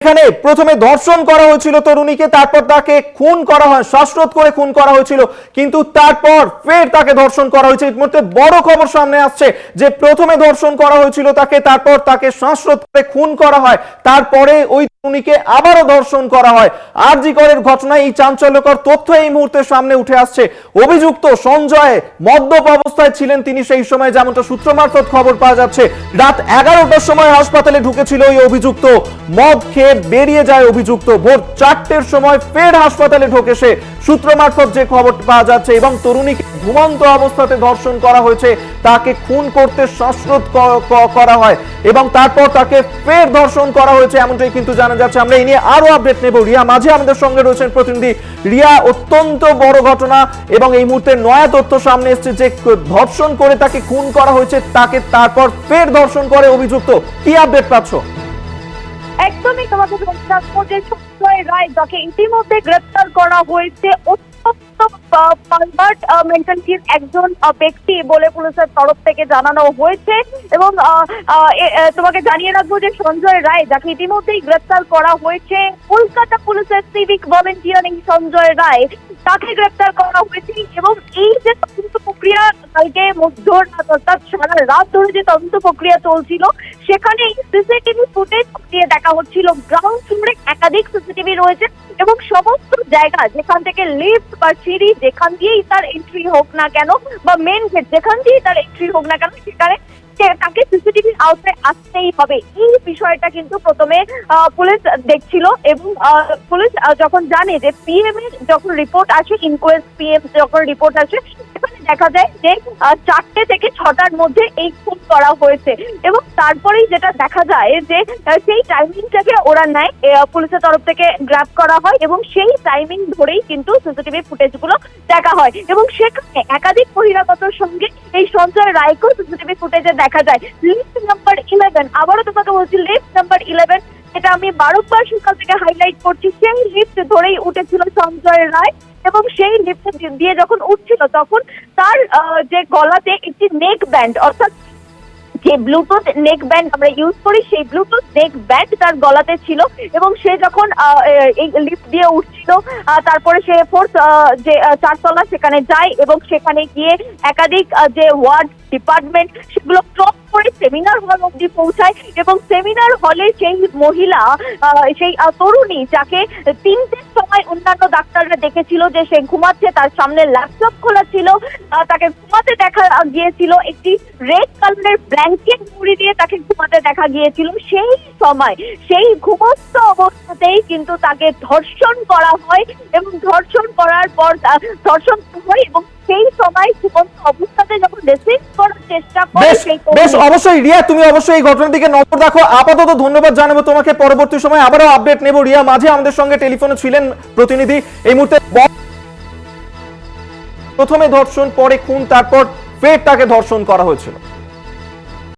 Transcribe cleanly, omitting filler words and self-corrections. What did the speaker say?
যেখানে প্রথমে ধর্ষণ করা হয়েছিল তরুণীকে, তারপর তাকে খুন করা হয়, শ্বাসরোধ করে খুন করা হয়েছিল, কিন্তু তারপর ফের তাকে ধর্ষণ করা হয়েছে। ইতিমধ্যে বড় খবর সামনে আসছে যে প্রথমে ধর্ষণ করা হয়েছিল তাকে, তারপর তাকে শ্বাসরোধ করে খুন করা হয়, তারপরে ওই তরুণীকে আবারও ধর্ষণ করা হয়। আরজি করের ঘটনায় এই চাঞ্চল্যকর তথ্য এই মুহূর্তে সামনে উঠে আসছে। অভিযুক্ত সঞ্জয় মদ্যপ অবস্থায় ছিলেন তিনি সেই সময়, যেমনটা সূত্র মারফত খবর পাওয়া যাচ্ছে। রাত 11টার সময় হাসপাতালে ঢুকেছিল ওই অভিযুক্ত, মদ খেয়ে বেরিয়ে যায় অভিযুক্ত। ভোর 4টের সময় ফের হাসপাতালে ঢোকে সে, সূত্র মারফত যে খবর পাওয়া যাচ্ছে। এবং তরুণীকে ঘুমন্ত অবস্থাতে ধর্ষণ করা হয়েছে, তাকে খুন করতে শ্বাসরোধ করা হয় এবং তারপর তাকে ফের ধর্ষণ করা হয়েছে, এমনটাই কিন্তু জানা যাচ্ছে। আমরা এই নিয়ে আরো আপডেট নেব। রিয়া মাঝে আমাদের সঙ্গে রয়েছেন প্রতিনিধি। রিয়া, অত্যন্ত বড় ঘটনা এবং এই মুহূর্তে নয়া তথ্য সামনে এসেছে যে ধর্ষণ করে তাকে খুন করা হয়েছে, তাকে তারপর ফের ধর্ষণ করে অভিযুক্ত। কি আপডেট পাচ্ছ? একদমই তোমাকে যে সঞ্জয় রায়, যাকে ইতিমধ্যে গ্রেপ্তার করা হয়েছে, পারভার্ট মেন্টালিটির একজন ব্যক্তি বলে পুলিশের তরফ থেকে জানানো হয়েছে। এবং তোমাকে জানিয়ে রাখবো যে সঞ্জয় রায়, যাকে ইতিমধ্যেই গ্রেপ্তার করা হয়েছে, কলকাতা পুলিশের সিভিক ভলেন্টিয়ারিং সঞ্জয় রায়, তাকে গ্রেপ্তার করা হয়েছে। এবং এই যে তদন্ত প্রক্রিয়া কালকে মধ্যরাত অর্থাৎ সারা রাত ধরে যে তদন্ত প্রক্রিয়া চলছিল, সেখানে সিসিটিভি ফুটেজ দিয়ে দেখা হচ্ছিল। গ্রাউন্ড ফ্লোরে একাধিক সিসিটিভি রয়েছে এবং সমস্ত জায়গা, যেখান থেকে লিফট বা সিঁড়ি যেখান দিয়েই তার এন্ট্রি হোক না কেন, বা মেন গেট যেখান দিয়েই তার এন্ট্রি হোক না কেন, সেখানে তাকে সিসিটিভির আওতায় আসতেই হবে। এই বিষয়টা কিন্তু প্রথমে পুলিশ দেখছিল এবং পুলিশ যখন জানে যে পিএম এর যখন রিপোর্ট আসে, ইনকোয়েস্ট পিএম যখন রিপোর্ট আসে, সেখানে দেখা যায় যে 4টে থেকে 6টার মধ্যে এই খুন করা হয়েছে। এবং তারপরেই যেটা দেখা যায় যে সেই টাইমিংটাকে ওরা নেয়, পুলিশের তরফ থেকে গ্র্যাব করা হয় এবং সেই টাইমিং ধরেই কিন্তু সিসিটিভি ফুটেজগুলো দেখা হয়। এবং সেখানে একাধিক বহিরাগতর সঙ্গে এই সঞ্জয় রায়কেও সিসিটিভি ফুটেজে দেখা যায়। লিফট নাম্বার 11, আবারও তোমাকে বলছি, লিফট নাম্বার 11, এটা আমি বারবার সকাল থেকে হাইলাইট করছি, সেই লিফট ধরেই উঠেছিল সঞ্জয় রায়। এবং সেই লিফট দিয়ে যখন উঠছিল, তখন তার যে গলাতে একটি নেক ব্যান্ড, অর্থাৎ যে ব্লুটুথ নেক ব্যান্ড আমরা ইউজ করি, সেই ব্লুটুথ নেক ব্যান্ড তার গলাতে ছিল। এবং সে যখন এই লিফট দিয়ে উঠছিল, তারপরে সে ফোর্থ যে 4তলা সেখানে যায় এবং সেখানে গিয়ে একাধিক যে ওয়ার্ড ডিপার্টমেন্ট, সেগুলো ক্রস করে সেমিনার হল অব্দি পৌঁছায়। এবং সেমিনার হলে সেই মহিলা, সেই তরুণী, যাকে 3টের সময় অন্যান্য ডাক্তাররা দেখেছিল যে সে ঘুমাচ্ছে, তার সামনে ল্যাপটপ খোলা ছিল, তাকে ঘুমাতে দেখা গিয়েছিল, একটি রেড কালারের ব্ল্যাঙ্কেট মুড়ি দিয়ে তাকে ঘুমাতে দেখা গিয়েছিল। সেই সময় সেই ঘুমস্ত অবস্থাতেই কিন্তু তাকে ধর্ষণ করা হয় এবং ধর্ষণ করার পর ধর্ষণ হয়। এবং সেই সময় ঘুমন্ত অবস্থাতে যখন রিসিভ করার চেষ্টা করে, বেশ অবশ্যই রিয়া, তুমি অবশ্যই এই ঘটনার দিকে নজর রাখো। আপাতত ধন্যবাদ জানাবো তোমাকে, পরবর্তী সময় আবারও আপডেট নেব। রিয়া মাঝে আমাদের সঙ্গে টেলিফোনে ছিলেন প্রতিনিধি। এই মুহূর্তে প্রথমে ধর্ষণ, পরে খুন, তারপর ফের তাকে ধর্ষণ করা হয়েছিল।